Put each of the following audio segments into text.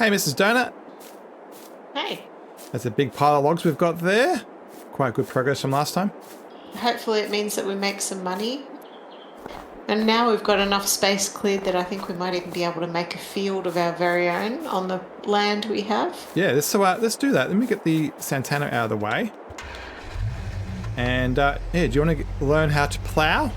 Hey, Mrs. Donut. Hey. That's a big pile of logs we've got there. Quite good progress from last time. Hopefully it means that we make some money. And now we've got enough space cleared that I think we might even be able to make a field of our very own on the land we have. Yeah, let's do that. Let me get the Santana out of the way. And, yeah, do you want to learn how to plow?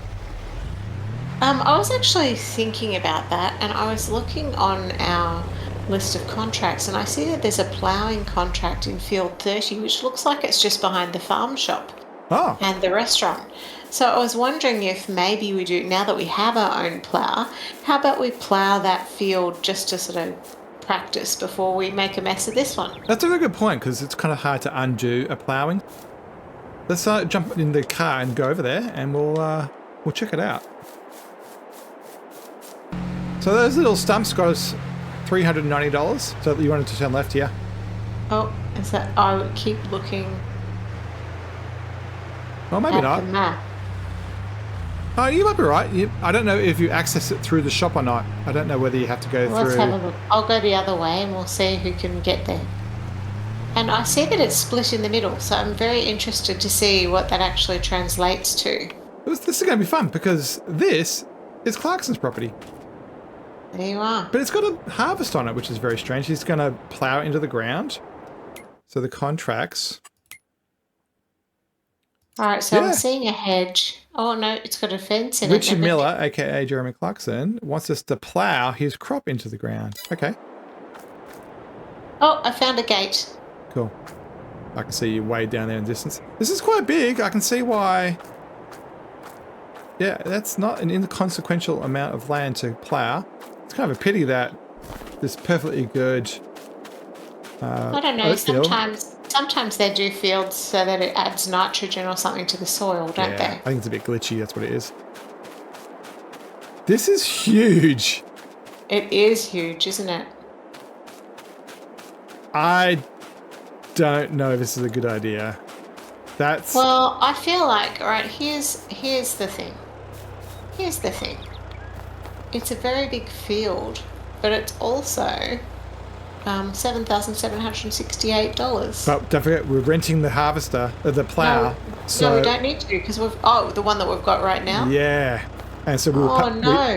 I was actually thinking about that, and I was looking on our list of contracts, and I see that there's a ploughing contract in Field 30, which looks like it's just behind the farm shop and the restaurant. So I was wondering if maybe we do, now that we have our own plough, how about we plough that field just to sort of practice before we make a mess of this one? That's a very good point, because it's kind of hard to undo a ploughing. Let's jump in the car and go over there, and we'll check it out. So those little stumps got us $390. So you wanted to turn left here? Oh, is that? I would keep looking. Well, maybe at not. The map. Oh, you might be right. I don't know if you access it through the shop or not. I don't know whether you have to go through. Let's have a look. I'll go the other way and we'll see who can get there. And I see that it's split in the middle, so I'm very interested to see what that actually translates to. This is going to be fun because this is Clarkson's property. There you are. But it's got a harvest on it, which is very strange. He's going to plow into the ground. So the contracts. All right, so I'm seeing a hedge. Oh, no, it's got a fence in it. Richard Miller, a.k.a. Jeremy Clarkson, wants us to plow his crop into the ground. Okay. Oh, I found a gate. Cool. I can see you way down there in the distance. This is quite big. I can see why. Yeah, that's not an inconsequential amount of land to plow. It's kind of a pity that this perfectly good. I don't know. Sometimes they do fields so that it adds nitrogen or something to the soil, don't they? I think it's a bit glitchy. That's what it is. This is huge. It is huge, isn't it? I don't know if this is a good idea. That's. Well, I feel like, all right, here's the thing. Here's the thing. It's a very big field, but it's also $7,768. But don't forget, we're renting the harvester, the plow. No, we don't need to because the one that we've got right now. Yeah, and so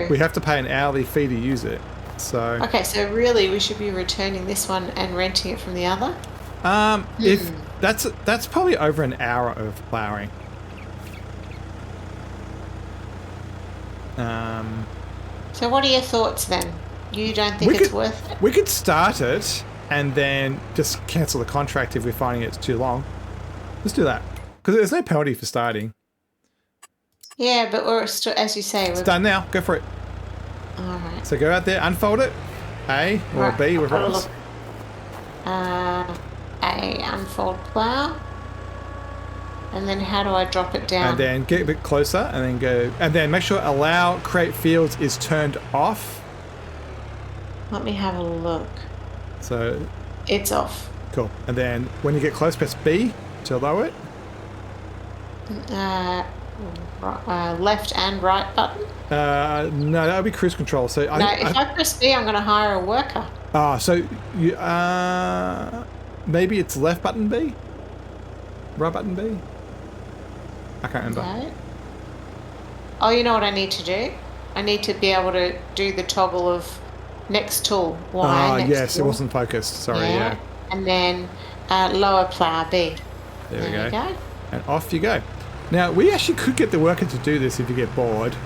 we have to pay an hourly fee to use it. So. Okay, so really, we should be returning this one and renting it from the other. If that's probably over an hour of plowing. So what are your thoughts then? You don't think it's worth it? We could start it and then just cancel the contract if we're finding it's too long. Let's do that. Because there's no penalty for starting. Yeah, but as you say... It's done now. Go for it. Alright. So go out there, unfold it. A or B, whatever it was. A, unfold plow. And then how do I drop it down? And then get a bit closer and then go... And then make sure allow create fields is turned off. Let me have a look. So... It's off. Cool. And then when you get close, press B to lower it. Left and right button? No, that would be cruise control. So if I press B, I'm going to hire a worker. So you maybe it's left button B? Right button B? I can't remember. No. Oh, you know what I need to do? I need to be able to do the toggle of next tool. Yes, tool. It wasn't focused. Sorry, yeah. And then lower plow B. There we go. And off you go. Now, we actually could get the worker to do this if you get bored.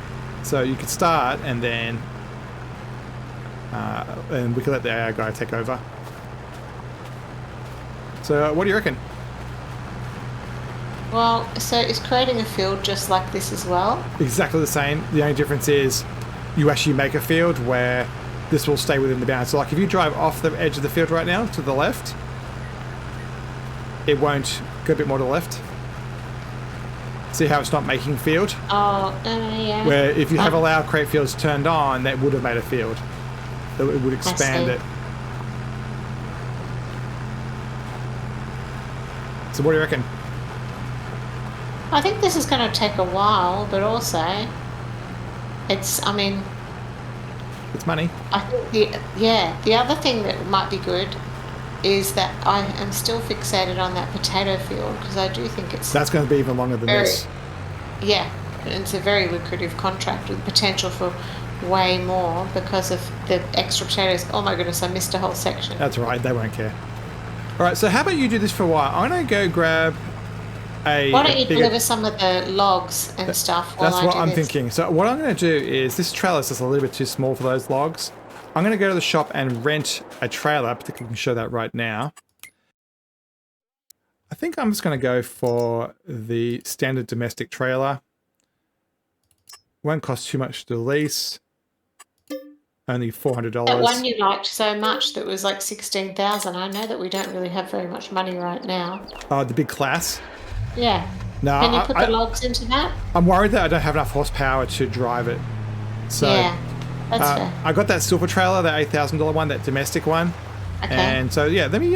So you could start and then and we could let the AI guy take over. So what do you reckon? Well, so is creating a field just like this as well? Exactly the same. The only difference is you actually make a field where this will stay within the bounds. So like if you drive off the edge of the field right now to the left, it won't go a bit more to the left. See how it's not making field? Oh, yeah. Where if you have allow create fields turned on, that would have made a field. It would expand it. So what do you reckon? I think this is going to take a while, but also It's money. I think the other thing that might be good is that I am still fixated on that potato field because I do think it's That's going to be even longer than very, this. yeah, it's a very lucrative contract with potential for way more because of the extra potatoes. Oh my goodness, I missed a whole section. That's right. They won't care. All right. So how about you do this for a while? I'm going to go grab a. Why don't you bigger, deliver some of the logs and stuff while That's I what do I'm this? thinking. So what I'm going to do is this trailer is just a little bit too small for those logs. I'm going to go to the shop and rent a trailer. Particularly, can show that right now. I think I'm just going to go for the standard domestic trailer. Won't cost too much to lease. Only $400. That one you liked so much that was like 16,000. I know that we don't really have very much money right now. Oh, the big class. Yeah. No, Can you put the logs into that? I'm worried that I don't have enough horsepower to drive it. So Yeah, that's fair. I got that silver trailer, that $8,000 one, that domestic one. Okay. And so yeah, let me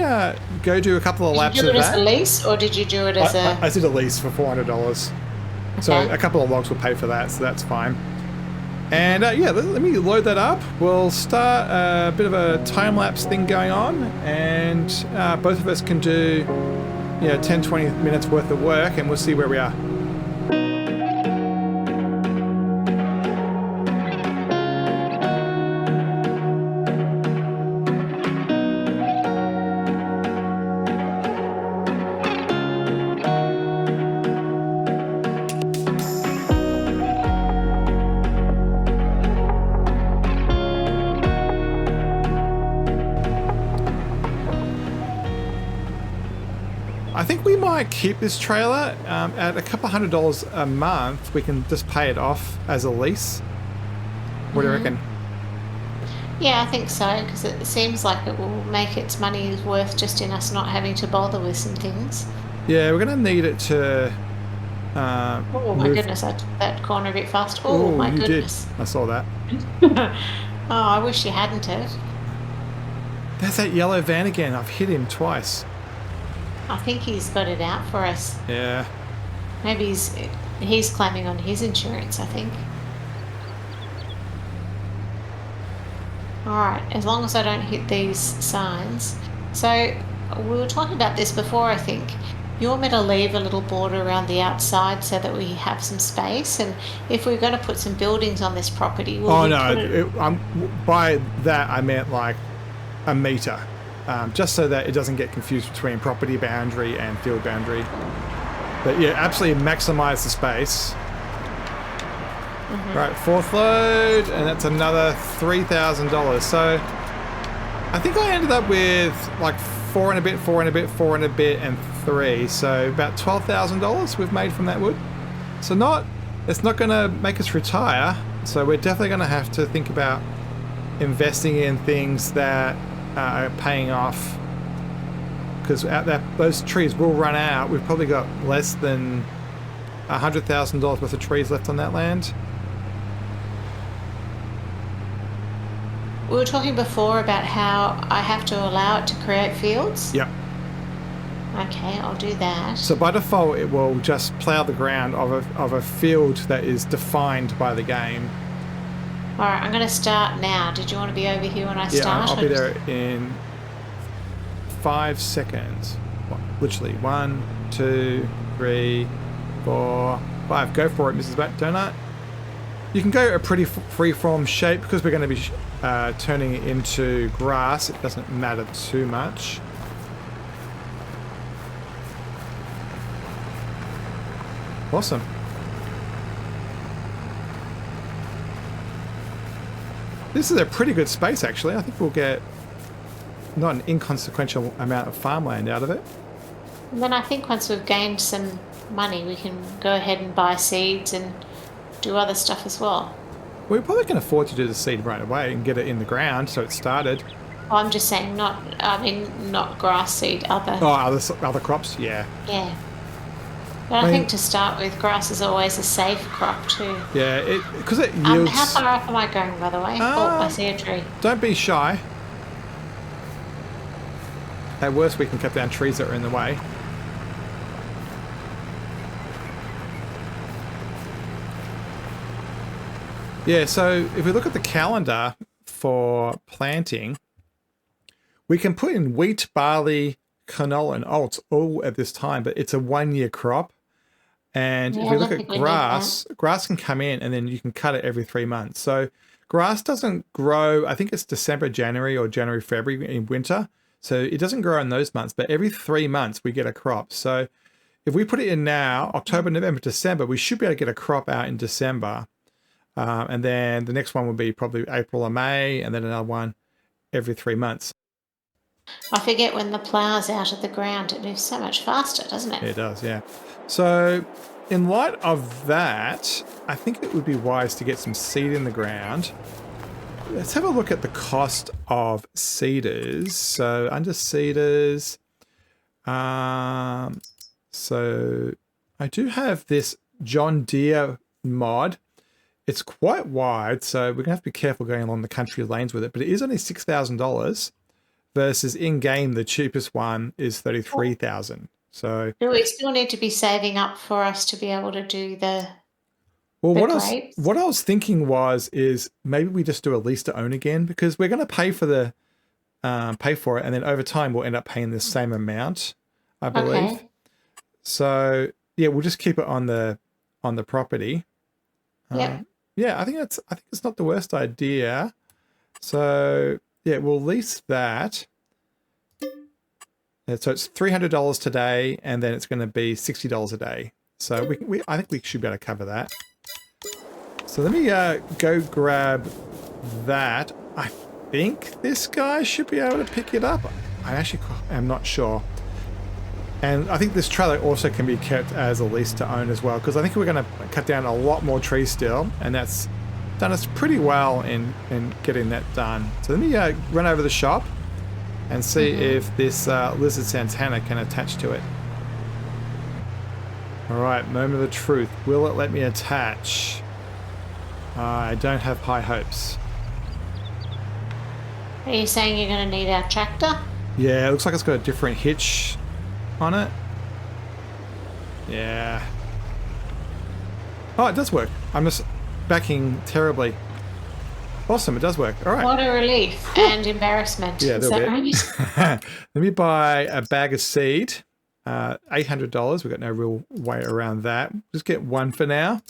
go do a couple of Did laps you do of it as that. a lease or did you do it as I did a lease for $400. So Okay. a couple of logs will pay for that, so that's fine. And yeah, let me load that up. We'll start a bit of a time-lapse thing going on, and both of us can do 10, 20 minutes worth of work, and we'll see where we are. I think we might keep this trailer at a couple $100 a month. We can just pay it off as a lease. What do you reckon? Yeah, I think so, because it seems like it will make its money worth just in us not having to bother with some things. Yeah, we're going to need it to... Oh my goodness, I took that corner a bit fast. Oh Oh, my you goodness. did. I saw that. Oh, I wish you hadn't it. There's that yellow van again. I've hit him twice. I think he's got it out for us. Yeah. Maybe he's claiming on his insurance, I think. Alright, as long as I don't hit these signs. So, we were talking about this before, I think. You want me to leave a little border around the outside so that we have some space? And if we're going to put some buildings on this property, will we put it... by that I meant like a meter. Just so that it doesn't get confused between property boundary and field boundary. But yeah, absolutely maximize the space. Right, fourth load, and that's another $3,000. So I think I ended up with like four and a bit, and three. So about $12,000 we've made from that wood. So it's not going to make us retire. So we're definitely going to have to think about investing in things that are paying off, because those trees will run out. We've probably got less than $100,000 worth of trees left on that land. We were talking before about how I have to allow it to create fields. Yep. Okay, I'll do that. So by default, it will just plough the ground of a field that is defined by the game. Alright, I'm going to start now. Did you want to be over here when I Yeah, start? I'll be there in 5 seconds. Literally 1, 2, 3, 4, 5. Go for it, Mrs. Donut. You can go a pretty free-form shape because we're going to be turning it into grass. It doesn't matter too much. Awesome. This is a pretty good space, actually. I think we'll get not an inconsequential amount of farmland out of it. And then I think once we've gained some money, we can go ahead and buy seeds and do other stuff as well. We probably can afford to do the seed right away and get it in the ground so it started. Oh, I'm just saying not grass seed, other. Oh, other crops? Yeah. Yeah. But I think to start with, grass is always a safe crop too. Yeah, because it yields... How far up am I going, by the way? Oh, I see a tree. Don't be shy. At worst, we can cut down trees that are in the way. Yeah, so if we look at the calendar for planting, we can put in wheat, barley, canola, and oats all at this time, but it's a 1-year crop. And Yeah, if I we don't look at think we need that. grass can come in and then you can cut it every 3 months. So grass doesn't grow, I think it's December, January, or January, February in winter. So it doesn't grow in those months, but every 3 months we get a crop. So if we put it in now, October, November, December, we should be able to get a crop out in December. And then the next one will be probably April or May, and then another one every 3 months. I forget when the plough's out of the ground, it moves so much faster, doesn't it? It does, yeah. So in light of that, I think it would be wise to get some seed in the ground. Let's have a look at the cost of seeders. So under seeders, so I do have this John Deere mod. It's quite wide, so we're gonna have to be careful going along the country lanes with it, but it is only $6,000 versus in-game, the cheapest one is $33,000. So Do we still need to be saving up for us to be able to do the well, grapes? what I was thinking is maybe we just do a lease to own again, because we're going to pay for the pay for it, and then over time we'll end up paying the same amount, I believe. Okay. So yeah, we'll just keep it on the property. Yeah. Yeah, I think it's not the worst idea. So yeah, we'll lease that. And so it's $300 today, and then it's going to be $60 a day. So I think we should be able to cover that. So let me go grab that. I think this guy should be able to pick it up. I actually am not sure. And I think this trailer also can be kept as a lease to own as well, because I think we're going to cut down a lot more trees still, and that's done us pretty well in getting that done. So let me run over the shop and see if this Lizard Santana can attach to it. All right, moment of the truth. Will it let me attach? I don't have high hopes. Are you saying you're going to need our tractor? Yeah, it looks like it's got a different hitch on it. Yeah. Oh, it does work. I'm just backing terribly. Awesome, it does work. All right. What a relief and embarrassment. Yeah, Is that right? Let me buy a bag of seed. $800. We've got no real way around that. Just get one for now.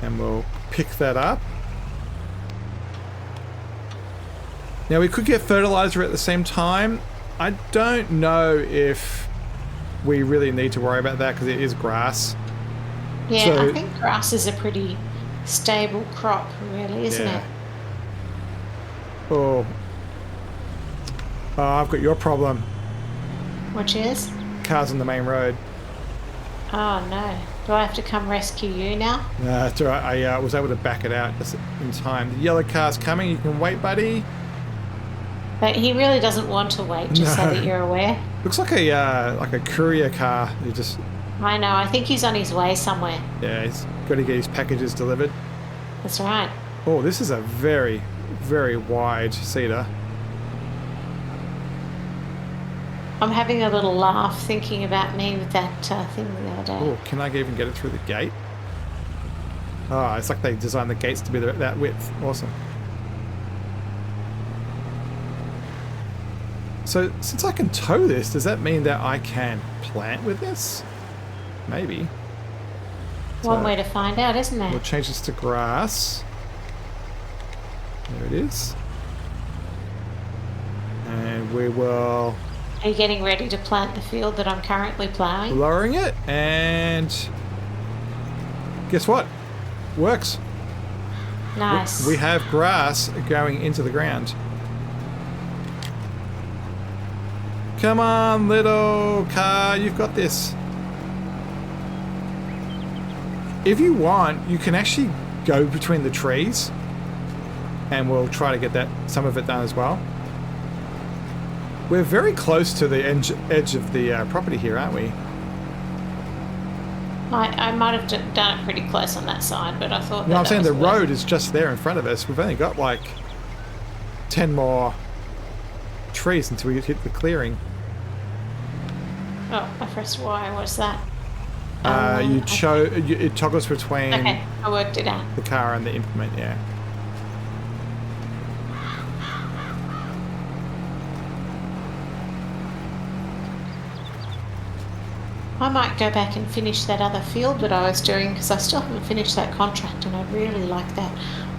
And we'll pick that up. Now we could get fertilizer at the same time. I don't know if we really need to worry about that because it is grass. Yeah, So- I think grass is a pretty stable crop, really, isn't it? Oh. Oh, I've got your problem. Which is? Cars on the main road. Oh no. Do I have to come rescue you now? No, that's all right. I was able to back it out just in time. The yellow car's coming. You can wait, buddy. But he really doesn't want to wait, just so No. that you're aware. Looks like a courier car. You just I know, I think he's on his way somewhere. he's got to get his packages delivered. That's right. Oh, this is a very, very wide cedar. I'm having a little laugh thinking about me with that thing the other day. Oh, can I even get it through the gate? Oh, it's like they designed the gates to be that width. Awesome. So, since I can tow this, does that mean that I can plant with this? Maybe. One So- way to find out, isn't We'll there? change this to grass. There it is. And we will Are you getting ready to plant the field that I'm currently ploughing? lowering it, and guess what? Works. Nice. We have grass going into the ground. Come on, little car, you've got this. If you want, you can actually go between the trees, and we'll try to get some of it done as well. We're very close to the edge of the property here, aren't we? I might have done it pretty close on that side, but I thought No, I'm that saying the was worth- road is just there in front of us. We've only got like 10 more trees until we hit the clearing. Oh, I pressed Y. What's that? It toggles between Okay, I worked it out. the car and the implement, yeah. I might go back and finish that other field that I was doing because I still haven't finished that contract and I really like that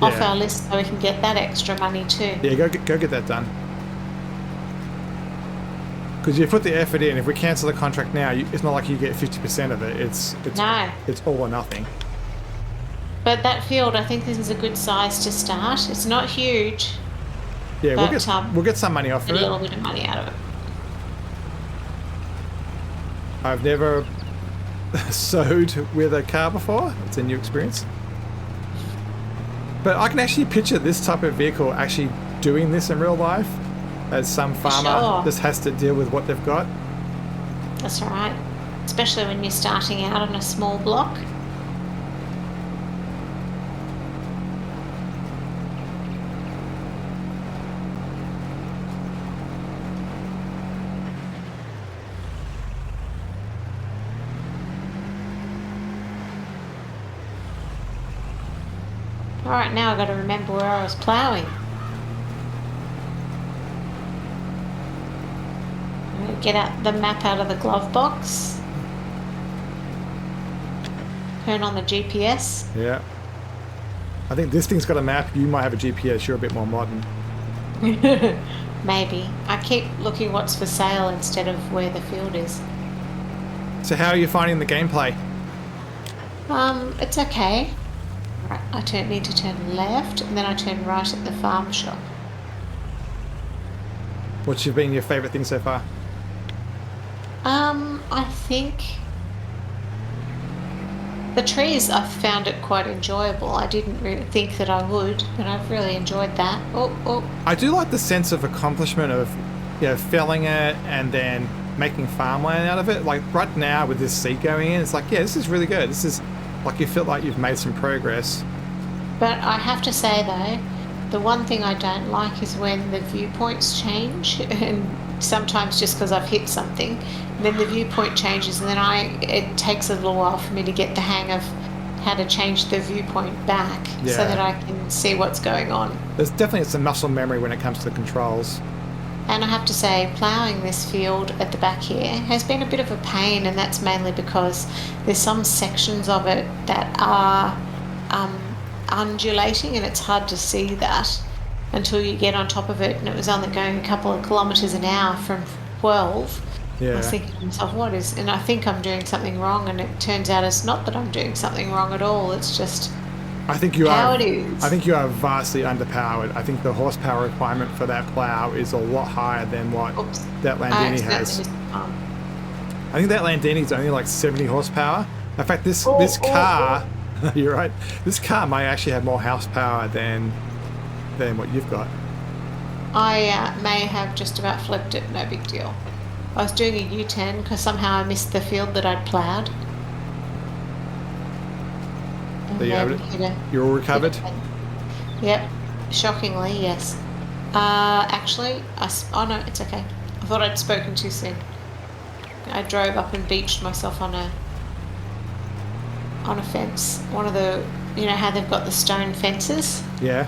off Yeah. our list so we can get that extra money too. Yeah, go get that done. Because you put the effort in. If we cancel the contract now, it's not like you get 50% of it. It's No. It's all or nothing. But that field, I think this is a good size to start. It's not huge, Yeah, but we'll get some money off get of a it. little bit of money out of it. I've never sowed with a car before. It's a new experience. But I can actually picture this type of vehicle actually doing this in real life, as some farmer Sure. just has to deal with what they've got. That's all right. Especially when you're starting out on a small block. All right, now I've got to remember where I was ploughing. I'm going to get out the map out of the glove box. Turn on the GPS. Yeah. I think this thing's got a map. You might have a GPS. You're a bit more modern. Maybe. I keep looking what's for sale instead of where the field is. So how are you finding the gameplay? It's okay. Right, I need to turn left and then I turn right at the farm shop. What's been your favourite thing so far? I think the trees, I've found it quite enjoyable. I didn't really think that I would, but I've really enjoyed that. Oh. I do like the sense of accomplishment of, felling it and then making farmland out of it. Like right now with this seed going in, it's like, yeah, this is really good. This is like you feel like you've made some progress. But I have to say though, the one thing I don't like is when the viewpoints change, and sometimes just because I've hit something, and then the viewpoint changes, and then it takes a little while for me to get the hang of how to change the viewpoint back so Yeah. that I can see what's going on. There's definitely some muscle memory when it comes to the controls. And I have to say, ploughing this field at the back here has been a bit of a pain, and that's mainly because there's some sections of it that are undulating, and it's hard to see that until you get on top of it, and it was only going a couple of kilometres an hour from 12. I Yeah. was thinking to myself, and I think I'm doing something wrong, and it turns out it's not that I'm doing something wrong at all, it's just I think you how are. it is. I think you are vastly underpowered. I think the horsepower requirement for that plow is a lot higher than what Oops. that I Landini accidentally has. missed the palm. I think that Landini's only like 70 horsepower. In fact, this car, you're right. This car might actually have more horsepower than what you've got. I may have just about flipped it, no big deal. I was doing a U-turn because somehow I missed the field that I'd ploughed. And There you have then it. hit a- You're all recovered? Yep, shockingly, yes. Actually, oh no, it's okay. I thought I'd spoken too soon. I drove up and beached myself on a fence. One of the, how they've got the stone fences? Yeah.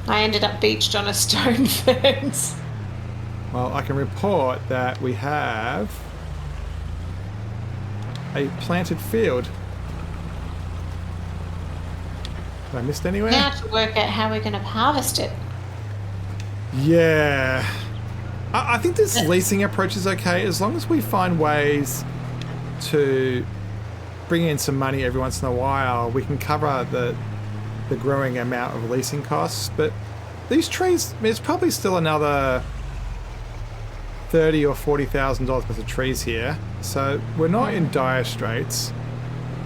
I ended up beached on a stone fence. Well, I can report that we have a planted field. Have I missed anywhere? Now to work out how we're going to harvest it. Yeah. I think this leasing approach is okay as long as we find ways to bring in some money every once in a while. We can cover the growing amount of leasing costs, but these trees, there's probably still another $30,000 or $40,000 worth of trees here, so we're not in dire straits.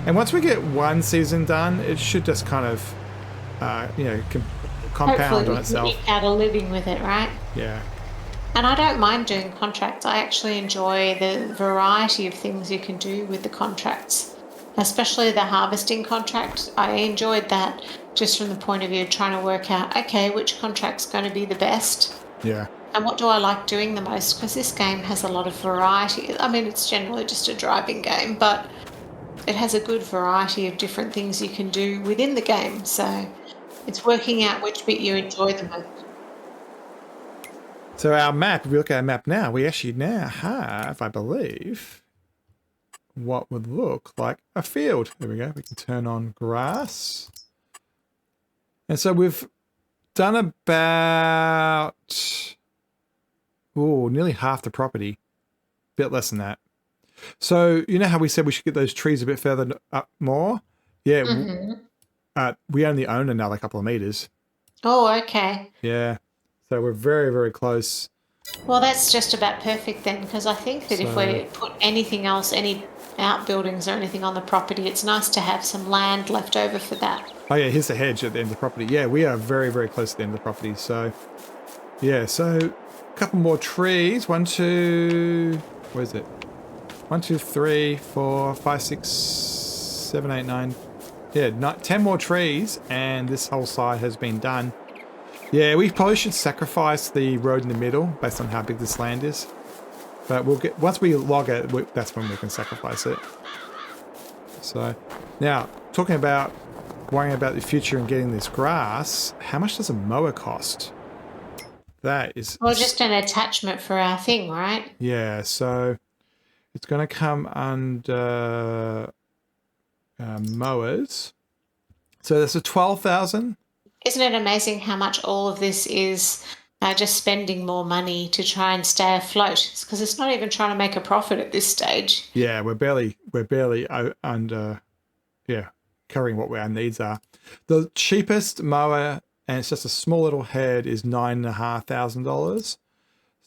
And once we get one season done, it should just kind of, compound Hopefully on we itself. can eke out a living with it, right? Yeah. And I don't mind doing contracts. I actually enjoy the variety of things you can do with the contracts, especially the harvesting contract. I enjoyed that just from the point of view of trying to work out, okay, which contract's going to be the best Yeah. and what do I like doing the most, because this game has a lot of variety. I mean, it's generally just a driving game, but it has a good variety of different things you can do within the game. So it's working out which bit you enjoy the most. So our map, if we look at our map now, we actually now have, I believe, what would look like a field. There we go. We can turn on grass. And so we've done about, nearly half the property. Bit less than that. So you know how we said we should get those trees a bit further up more? Yeah. We only own another couple of meters. Oh, okay. Yeah. So we're very, very close. Well, that's just about perfect then, because I think that if we put anything else, any outbuildings or anything on the property, it's nice to have some land left over for that. Oh yeah, here's the hedge at the end of the property. Yeah, we are very, very close to the end of the property. So, yeah, so a couple more trees. 1, 2, where is it? 1, 2, 3, 4, 5, 6, 7, 8, 9. Yeah, 10 more trees, and this whole side has been done. Yeah, we probably should sacrifice the road in the middle based on how big this land is. But we'll get, once we log it, that's when we can sacrifice it. So, now, talking about worrying about the future and getting this grass, how much does a mower cost? That is... Well, just an attachment for our thing, right? Yeah, so it's going to come under mowers. So there's a 12,000. Isn't it amazing how much all of this is just spending more money to try and stay afloat? Because it's not even trying to make a profit at this stage. Yeah, we're barely under, covering what our needs are. The cheapest mower, and it's just a small little head, is $9,500.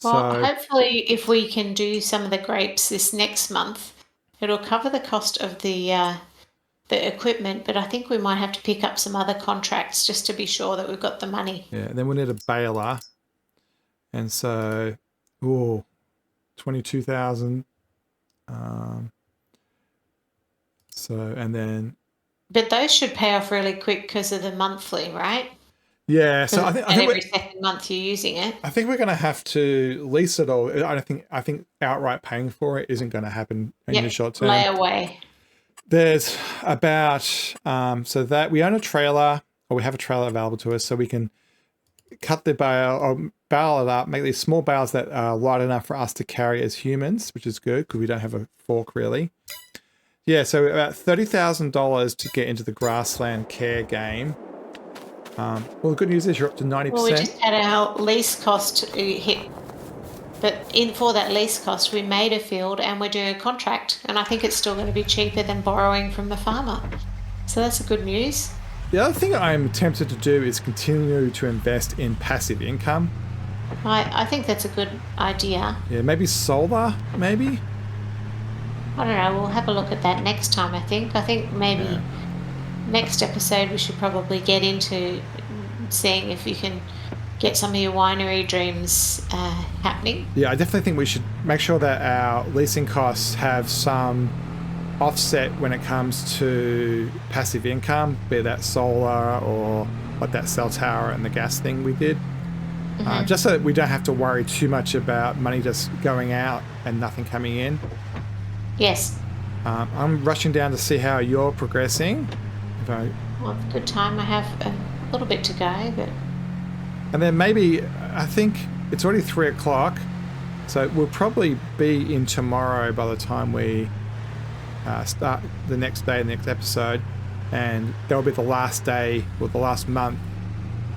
Well, So hopefully if we can do some of the grapes this next month, it'll cover the cost of the equipment, but I think we might have to pick up some other contracts just to be sure that we've got the money. yeah, and then we need a baler, and so 22,000. So and then But those should pay off really quick because of the monthly, right? yeah, so I think Every second month you're using it. I think we're going to have to lease it all. I think outright paying for it isn't going to happen in the short term. Lay away. There's about so that we own a trailer, or we have a trailer available to us, so we can cut the bale or barrel it up, make these small bales that are light enough for us to carry as humans, which is good because we don't have a fork really. Yeah, so about $30,000 to get into the grassland care game. Well, the good news is you're up to 90%. Well, we just had our lease cost hit. But for that lease cost, we made a field and we're doing a contract. And I think it's still going to be cheaper than borrowing from the farmer. So that's a good news. The other thing I'm tempted to do is continue to invest in passive income. I think that's a good idea. Yeah, maybe solar, maybe? I don't know. We'll have a look at that next time, I think. I think maybe next episode we should probably get into seeing if you can get some of your winery dreams happening. Yeah, I definitely think we should make sure that our leasing costs have some offset when it comes to passive income, be that solar or like that cell tower and the gas thing we did. Just so that we don't have to worry too much about money just going out and nothing coming in. Yes. I'm rushing down to see how you're progressing. Well, it's a good time. I have a little bit to go, but... And then maybe, I think it's already 3 o'clock, so we'll probably be in tomorrow by the time we start the next day, the next episode, and that'll be the last day, or the last month,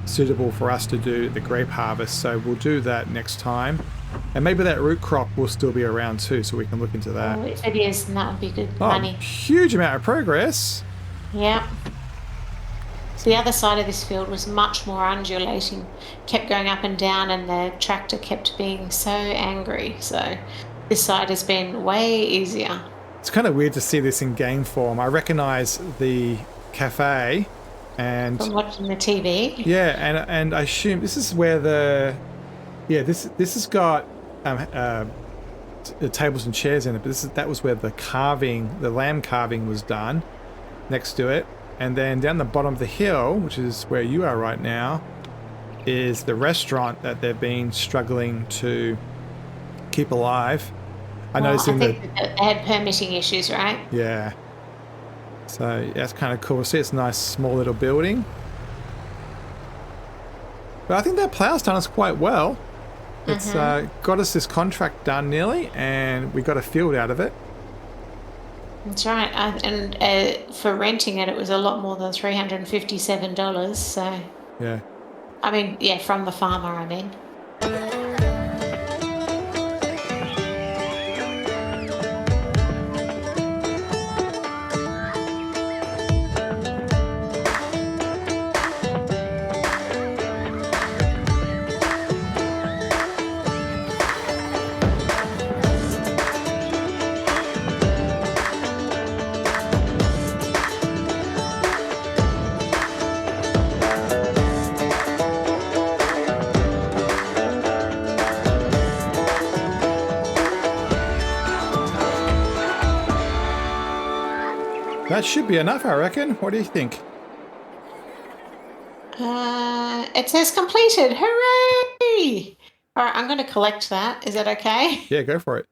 suitable for us to do the grape harvest, so we'll do that next time. And maybe that root crop will still be around too, so we can look into that. Oh, if it is, then that would be good money. Huge amount of progress. Yeah. So the other side of this field was much more undulating, kept going up and down, and the tractor kept being so angry. So this side has been way easier. It's kind of weird to see this in game form. I recognize the cafe and... From watching the TV. Yeah, and I assume this is where the... Yeah, this has got tables and chairs in it, but that was where the lamb carving was done next to it. And then down the bottom of the hill, which is where you are right now, is the restaurant that they've been struggling to keep alive. I noticed I think that they had permitting issues, right? Yeah. So that's kind of cool. See, it's a nice small little building. But I think that plow's done us quite well. It's got us this contract done nearly, and we got a field out of it. That's right. And for renting it, it was a lot more than $357. So, Yeah. I mean, yeah, from the farmer, I mean. That should be enough, I reckon. What do you think? It says completed. Hooray! All right, I'm going to collect that. Is that okay? Yeah, go for it.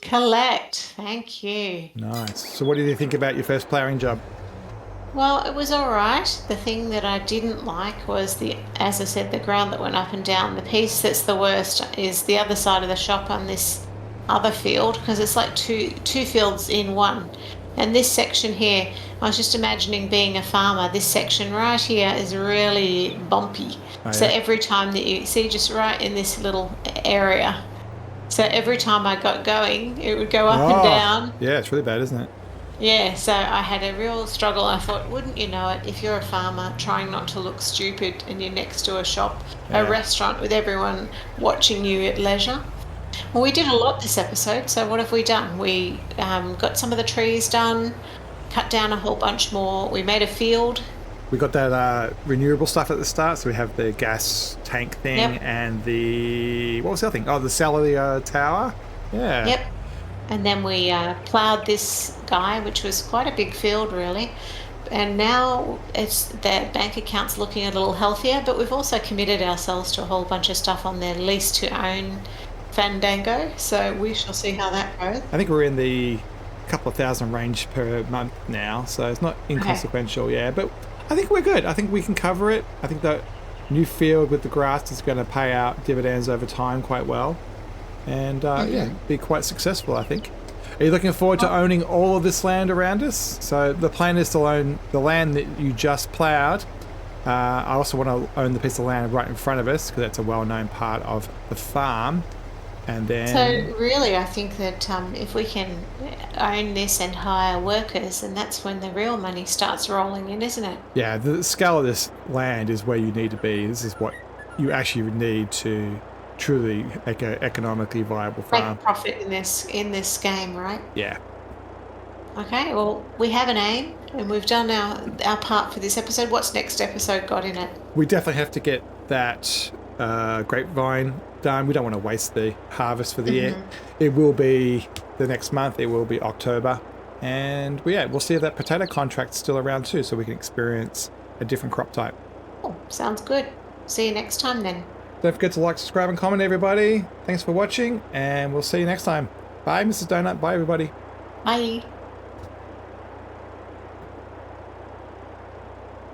Collect. Thank you. Nice. So what did you think about your first ploughing job? Well, it was all right. The thing that I didn't like was as I said, the ground that went up and down. The piece that's the worst is the other side of the shop on this other field because it's like two fields in one. And this section here, I was just imagining being a farmer. This section right here is really bumpy. Oh, So yeah. every time that you see, just right in this little area. So every time I got going, it would go up and down. Yeah, it's really bad, isn't it? Yeah, so I had a real struggle. I thought, wouldn't you know it, if you're a farmer trying not to look stupid and you're next to a shop, Yeah. a restaurant with everyone watching you at leisure? Well, we did a lot this episode. So what have we done? We got some of the trees done, cut down a whole bunch more. We made a field. We got that renewable stuff at the start, so we have the gas tank thing Yep. and the... What was the other thing? Oh, the cellular tower? Yeah. Yep. And then we ploughed this guy, which was quite a big field, really. And now the bank account's looking a little healthier, but we've also committed ourselves to a whole bunch of stuff on their lease to own Fandango. So we shall see how that goes. I think we're in the couple of thousand range per month now, so it's not inconsequential, yeah. But I think we're good. I think we can cover it. I think the new field with the grass is going to pay out dividends over time quite well. And yeah, be quite successful, I think. Are you looking forward to owning all of this land around us? So the plan is to own the land that you just ploughed. I also want to own the piece of land right in front of us because that's a well-known part of the farm. And then... So really, I think that if we can own this and hire workers, and that's when the real money starts rolling in, isn't it? Yeah, the scale of this land is where you need to be. This is what you actually need to truly make an economically viable farm. Make profit in this game, right? Yeah. Okay, well, we have an aim, and we've done our part for this episode. What's next episode got in it? We definitely have to get that grapevine done. We don't want to waste the harvest for the year. It will be the next month. It will be October. And yeah, we'll see if that potato contract's still around too, so we can experience a different crop type. Oh, sounds good. See you next time then. Don't forget to like, subscribe, and comment, everybody. Thanks for watching, and we'll see you next time. Bye, Mrs. Donut. Bye, everybody. Bye.